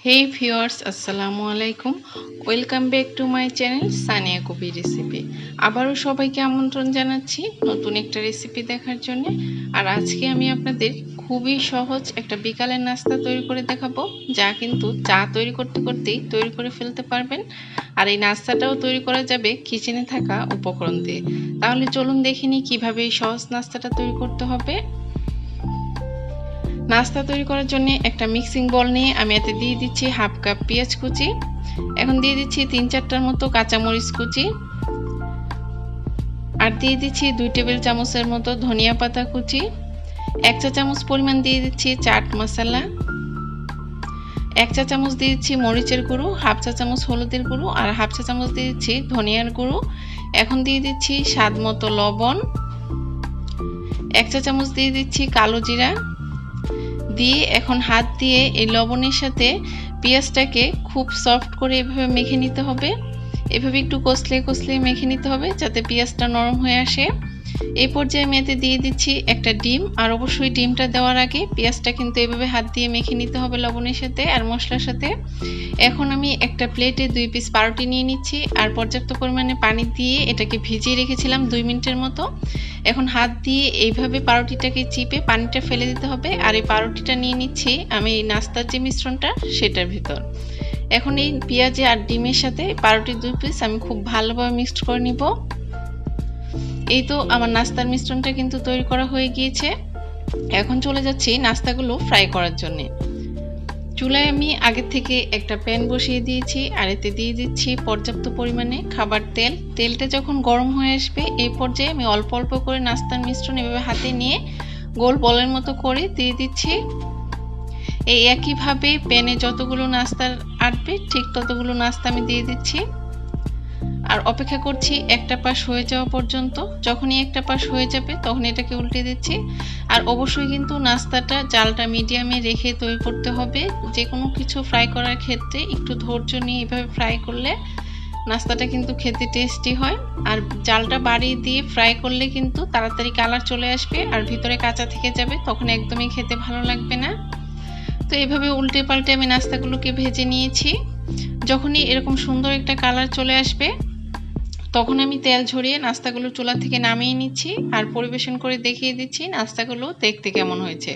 Hey viewers, আসসালামু আলাইকুম। Welcome back to my channel Sania Kabir recipe. আবারও সবাইকে আমন্ত্রণ জানাচ্ছি নতুন একটা রেসিপি দেখার জন্য। আর আজকে আমি আপনাদের খুবই সহজ একটা বিকালের নাস্তা তৈরি করে দেখাবো, যা কিন্তু চা তৈরি করতে করতেই তৈরি করে ফেলতে পারবেন। আর এই নাস্তাটাও তৈরি করা যাবে কিচেনে থাকা উপকরণ দিয়ে। তাহলে চলুন দেখে নিই কীভাবে এই সহজ নাস্তাটা তৈরি করতে হবে। নাস্তা তৈরি করার জন্য একটা মিক্সিং বল নিয়ে আমি এতে দিয়ে দিচ্ছি হাফ কাপ পেঁয়াজ কুচি, এখন দিয়ে দিচ্ছি 3-4টার মতো কাঁচামরিচ কুচি, আর দিয়ে দিচ্ছি 2 টেবিল চামচের মতো ধনিয়া পাতা কুচি, 1 চা চামচ পরিমাণ দিয়ে দিচ্ছি চাট মশলা, 1 চা চামচ দিয়ে দিচ্ছি মরিচের গুঁড়ো, হাফ চা চামচ হলুদের গুঁড়ো আর হাফ চা চামচ দিয়ে দিচ্ছি ধনিয়ার গুঁড়ো। এখন দিয়ে দিচ্ছি স্বাদ মতো লবণ, 1 চা চামচ দিয়ে দিচ্ছি কালো জিরা দিয়ে এখন হাত দিয়ে এই লবণের সাথে পেঁয়াজটাকে খুব সফট করে এভাবে মেখে নিতে হবে। এভাবে একটু কষলে কষলে মেখে নিতে হবে যাতে পেঁয়াজটা নরম হয়ে আসে। এই পর্যায়ে আমি এতে দিয়ে দিচ্ছি একটা ডিম, আর অবশ্যই ডিমটা দেওয়ার আগে পেঁয়াজটা কিন্তু এভাবে হাত দিয়ে মেখে নিতে হবে লবণের সাথে আর মশলার সাথে। এখন আমি একটা প্লেটে 2 পিস পাউরুটি নিয়ে নিচ্ছি আর পর্যাপ্ত পরিমাণে পানি দিয়ে এটাকে ভিজিয়ে রেখেছিলাম 2 মিনিটের মতো। এখন হাত দিয়ে এইভাবে পাউরুটিটাকে চিপে পানিটা ফেলে দিতে হবে আর এই পাউরুটিটা নিয়ে নিচ্ছি আমি এই নাস্তার যে মিশ্রণটা সেটার ভিতর। এখন এই পেঁয়াজ আর ডিমের সাথে পাউরুটির 2 পিস আমি খুব ভালোভাবে মিক্সড করে নিব। এই তো আমার নাস্তার মিশ্রণটা কিন্তু তৈরি করা হয়ে গিয়েছে। এখন চলে যাচ্ছি নাস্তাগুলো ফ্রাই করার জন্য। চুলায় আমি আগে থেকে একটা প্যান বসিয়ে দিয়েছি আর এতে দিয়ে দিচ্ছি পর্যাপ্ত পরিমাণে খাবার তেল। তেলটা যখন গরম হয়ে আসবে এই পর্যায়ে আমি অল্প অল্প করে নাস্তার মিশ্রণ এভাবে হাতে নিয়ে গোল বলের মতো করে দিয়ে দিচ্ছি। এই একইভাবে প্যানে যতগুলো নাস্তা আটবে ঠিক ততগুলো নাস্তা আমি দিয়ে দিচ্ছি আর অপেক্ষা করছি একটা পাশ হয়ে যাওয়া পর্যন্ত। যখনই একটা পাশ হয়ে যাবে তখন এটাকে উল্টে দিচ্ছি। আর অবশ্যই কিন্তু নাস্তাটা জালটা মিডিয়ামে রেখে তৈরি করতে হবে। যে কোনো কিছু ফ্রাই করার ক্ষেত্রে একটু ধৈর্য নিয়ে এভাবে ফ্রাই করলে নাস্তাটা কিন্তু খেতে টেস্টি হয়। আর জালটা বাড়িয়ে দিয়ে ফ্রাই করলে কিন্তু তাড়াতাড়ি কালার চলে আসবে আর ভিতরে কাঁচা থেকে যাবে, তখন একদমই খেতে ভালো লাগবে না। তো এইভাবে উল্টে পাল্টে আমি নাস্তাগুলোকে ভেজে নিয়েছি। যখনই এরকম সুন্দর একটা কালার চলে আসবে তখন আমি তেল ঝরিয়ে নাস্তাগুলো চুলা থেকে নামিয়ে নিচ্ছি আর পরিবেশন করে দেখিয়ে দিচ্ছি নাস্তাগুলো দেখতে কেমন হয়েছে।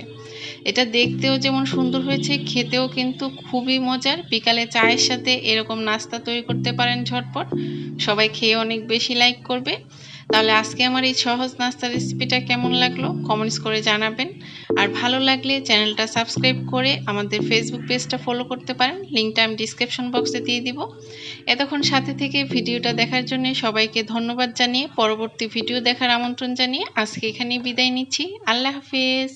এটা দেখতেও যেমন সুন্দর হয়েছে, খেতেও কিন্তু খুবই মজার। বিকালে চায়ের সাথে এরকম নাস্তা তৈরি করতে পারেন ঝটপট, সবাই খেয়ে অনেক বেশি লাইক করবে। তাহলে আজকে আমার এই সহজ নাস্তার রেসিপিটা কেমন লাগলো কমেন্টস করে জানাবেন। আর ভালো লাগলে চ্যানেলটা সাবস্ক্রাইব করে আমাদের ফেসবুক পেজটা ফলো করতে পারেন, লিঙ্কটা আমি ডিসক্রিপশন বক্সে দিয়ে দিব। এতক্ষণ সাথে থেকে ভিডিওটা দেখার জন্য সবাইকে ধন্যবাদ জানিয়ে পরবর্তী ভিডিও দেখার আমন্ত্রণ জানিয়ে আজকে এখানেই বিদায় নিচ্ছি। আল্লাহ হাফেজ।